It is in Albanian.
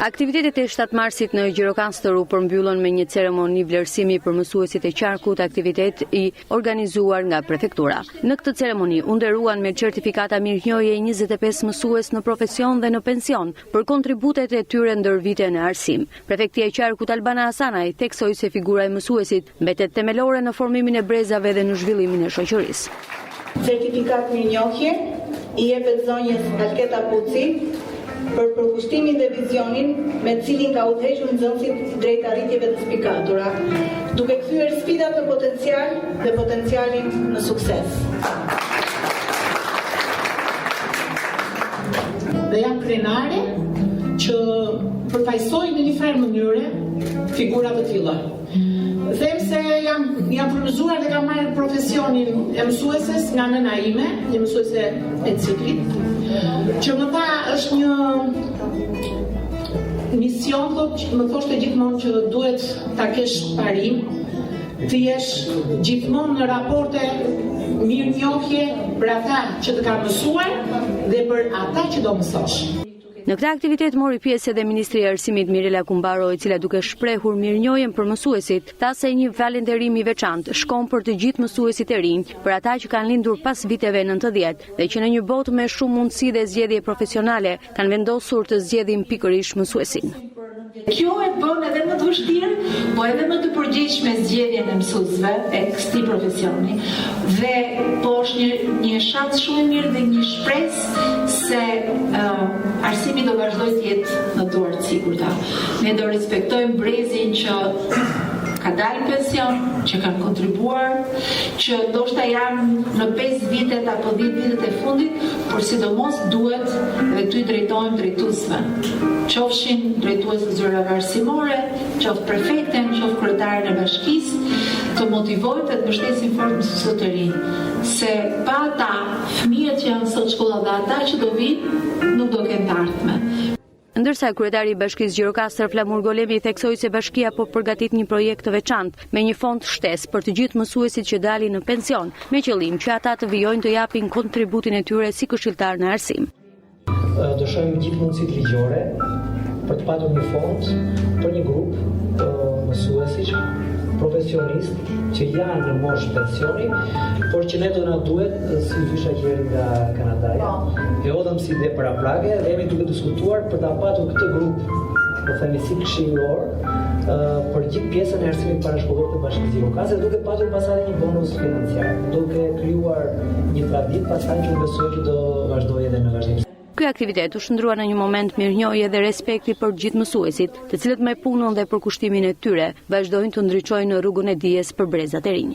Aktivitetet e 7 marsit në Gjirokastër u përmbyllën me një ceremoni vlerësimi për mësuesit e qarkut, aktivitet i organizuar nga prefektura. Në këtë ceremoni u nderuan me certifikata mirënjohje 25 mësues në profesion dhe në pension për kontributet e tyre ndër vite në arsim. Prefektia e Qarkut Albana Hasanaj theksoi se figura e mësuesit mbetet themelore në formimin e brezave dhe në zhvillimin e shoqërisë. Certifikat mirënjohje i jepet zonjës Alketa Puci për përkushtimin dhe vizionin me cilin ka udhëhequr nxënësit drejt arritjeve të spikatura, duke kthyer sfidat në potencial dhe potencialin në sukses. Dhe jam krenare që përfaqësoj në një farë mënyre figura të tilla. Them se jam frymëzuar dhe kam marrë profesionin e mësueses nga nëna ime, një mësuese e ciklit, që më tha është një mision, më thoshte gjithmonë që duhet ta kesh parim, të jesh gjithmonë në raporte mirënjohje për ata që të kanë mësuar dhe për ata që do mësosh. Në këtë aktivitet mori pjesë edhe Ministri i Arsimit Mirela Kumbaro, e cila duke shprehur mirënjohjen për mësuesit, tha se një falënderim i veçantë shkon për të gjithë mësuesit e rinj, për ata që kanë lindur pas viteve 90 dhe që në një botë me shumë mundësi dhe zgjedhje profesionale kanë vendosur të zgjedhin pikërisht mësuesin. Kjo e bën edhe më të vështirë, po edhe më të përgjegjshme zgjedhjen e mësuesve e këtij profesioni. Dhe po është një shans shumë i mirë dhe një shpresë se arsimi do vazhdojë të jetë në dorë të sigurta. Ne do respektojmë brezin që ka dalë në pension, që kanë kontribuar, që ndoshta janë në 5 vitet apo 10 vitet e fundit, por sidomos duhet edhe tu i drejtojmë drejtuesve. Qofshin drejtues të zyrave arsimore, qoftë prefekten, qoftë kryetaren e bashkisë, të motivojnë dhe të mbështesin fort mësuesët të rinj. Se pa ata, fëmijët që janë sot shkolla dhe ata që do vinë, nuk do kenë të ardhme. Ndërsa kryetari i Bashkisë Gjirokastër Flamur Golemi theksoi se bashkia po përgatit një projekt të veçantë me një fond shtesë për të gjithë mësuesit që dalin në pension, me qëllim që ata të vijojnë të japin kontributin e tyre si këshilltar në arsim. Dëshojmë gjithë mundësitë ligjore për të patur një fond për një grup mësuesish profesionistë që janë në moshë pensioni, por që ne do na duhet si fisha që vjen nga Kanadaja. E odhëm si dhe para prage dhe jemi duke diskutuar për ta patur këtë grup, po themi si këshillor, për gjithë pjesën e arsimit parashkollor të Bashkisë Gjirokastër, duke patur pastaj një bonus financiar, duke krijuar një traditë pastaj që besoj që do vazhdojë edhe në vazhdim. Ky aktivitet u shndrua në një moment mirënjohje dhe respekti për gjithë mësuesit, të cilët me punën dhe përkushtimin e tyre vazhdojnë të ndriçojnë rrugën e dijes për brezat e rinj.